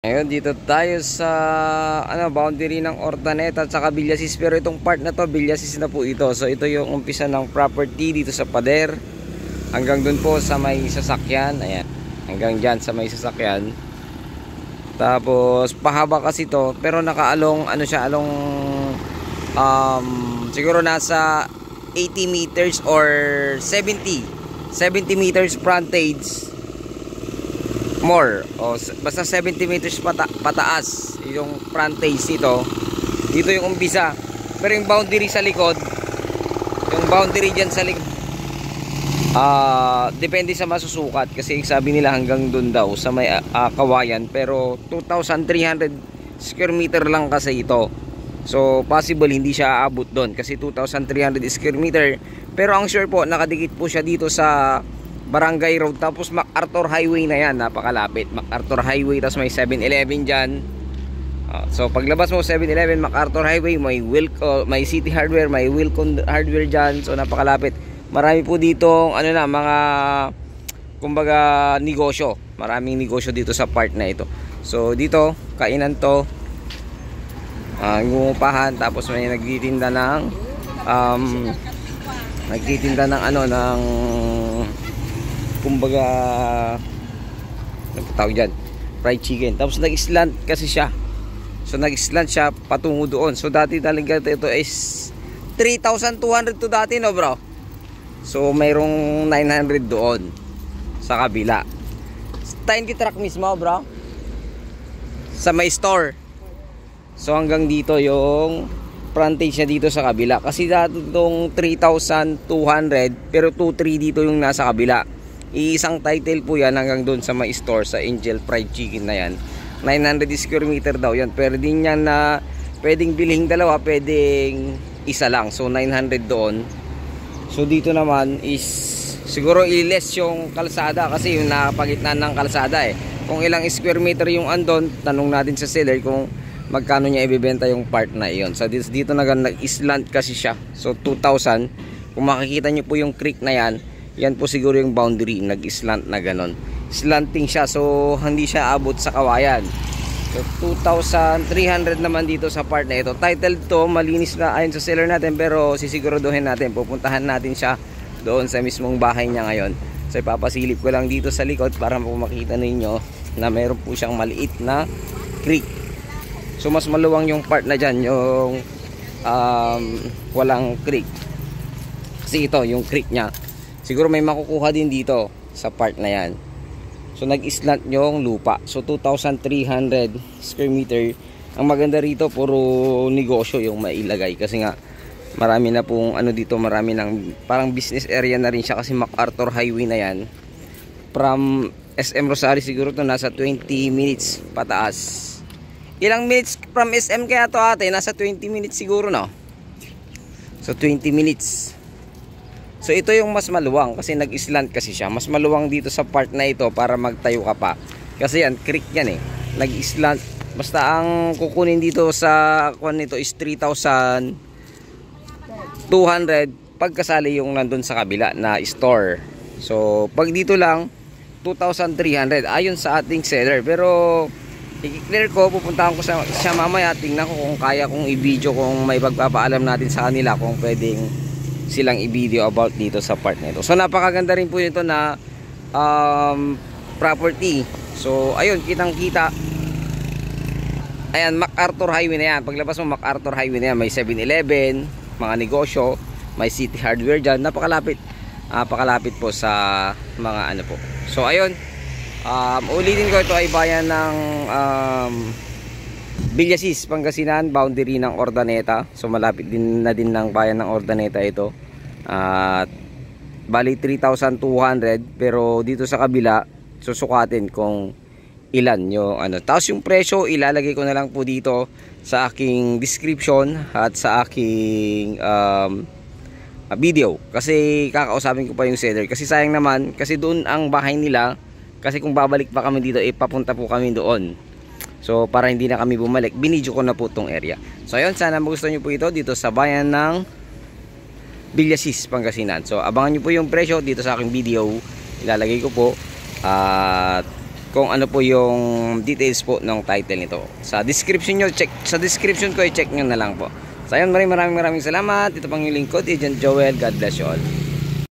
Ngayon dito tayo sa boundary ng Ordaneta at saka Villasis, pero itong part na to Villasis na po ito. So ito yung umpisa ng property dito sa pader hanggang dun po sa may sasakyan. Ayan, hanggang dyan sa may sasakyan. Tapos pahaba kasi to, pero nakaalong siguro nasa 80 meters or 70 meters frontage more, o basta 70 meters pataas yung frontage nito. Dito yung umpisa, pero yung boundary sa likod, yung boundary dyan sa likod, depende sa masusukat, kasi sabi nila hanggang dun daw sa may kawayan, pero 2,300 square meter lang kasi ito. So possible hindi siya aabot doon kasi 2,300 square meter, pero ang sure po nakadikit po siya dito sa Barangay Road, tapos MacArthur Highway na yan, napakalapit. MacArthur Highway, tapos may 7-Eleven dyan. So paglabas mo 7-Eleven, MacArthur Highway, may City Hardware, may Wilcon Hardware dyan. So napakalapit. Marami po dito mga kumbaga negosyo. Maraming negosyo dito sa part na ito. So dito kainan to, ngupahan, tapos may nagtitinda ng ng kumbaga tawag dyan, fried chicken. Tapos nag-slant kasi siya, so nag-slant siya patungo doon. So dati talaga ito is 3,200 to dati, no bro? So mayroong 900 doon sa kabila. Tiny truck mismo, bro, sa may store. So hanggang dito yung frontage niya dito sa kabila, kasi dati itong 3,200 pero 2,300 dito yung nasa kabila. Iisang title po yan hanggang doon sa may store sa Angel Fried Chicken na yan. 900 square meter daw yan, pero din yan na pwedeng bilhin dalawa, pwedeng isa lang. So 900 doon. So dito naman is siguro i-less yung kalsada, kasi yung nakapagitnaan ng kalsada kung ilang square meter yung andon, tanong natin sa seller kung magkano niya ibebenta yung part na iyon. So dito nag-islant kasi siya. So 2,000. Kung makikita nyo po yung creek na yan, yan po siguro yung boundary, nag-slant na ganon. Slanting siya, so hindi siya abot sa kawayan. So 2,300 naman dito sa part na ito. Title to, malinis na ayon sa seller natin, pero sisiguraduhin natin, pupuntahan natin siya doon sa mismong bahay niya ngayon. So ipapasilip ko lang dito sa likod para makita ninyo na mayroon po siyang maliit na creek. So mas maluwang yung part na dyan, yung walang creek, kasi ito yung creek nya. Siguro may makukuha din dito sa part na yan. So nag-islant yung lupa. So 2,300 square meter. Ang maganda rito, puro negosyo yung mailagay, kasi nga marami na pong dito, marami ng parang business area na rin siya, kasi MacArthur Highway na yan. From SM Rosales siguro to nasa 20 minutes pataas. Ilang minutes from SM kaya to ate? Nasa 20 minutes siguro, no? So 20 minutes. So ito yung mas maluwang, kasi nag-islant kasi siya. Mas maluwang dito sa part na ito para magtayo ka pa, kasi yan, creek yan nag-islant. Basta ang kukunin dito sa kuan nito is 3,200 pagkasali yung nandun sa kabila na store. So pag dito lang 2,300 ayon sa ating seller. Pero i-clear ko, pupuntahan ko siya mamaya, tingnan ko kung kaya kong i-video, kung may pagpapaalam natin sa kanila kung pwedeng silang i-video about dito sa part nito. So napakaganda rin po nito na property. So ayun, kitang-kita. Ayan, MacArthur Highway na yan. Paglabas mo MacArthur Highway na yan, may 7-Eleven, mga negosyo, may City Hardware dyan. Napakalapit. Napakalapit po sa mga po. So ayun, ulitin ko, ito ay bayan ng Villasis, Pangasinan, boundary ng Ordaneta. So malapit din ng bayan ng Ordaneta ito. At bali 3,200, pero dito sa kabila susukatin kung ilan yung Tapos yung presyo ilalagay ko na lang po dito sa aking description at sa aking video, kasi kakausapin ko pa yung seller, kasi sayang naman, kasi doon ang bahay nila. Kasi kung babalik pa kami dito, papunta po kami doon. So para hindi na kami bumalik, binidyo ko na po tong area. So ayun, sana magustuhan nyo po ito dito sa bayan ng Villasis, Pangasinan. So abangan nyo po yung presyo dito sa aking video, ilalagay ko po. At kung ano po yung details po ng title nito. Sa description ko, i-check nyo na lang po. So ayun, maraming salamat. Ito pang yung lingkod, Agent Joel. God bless you all.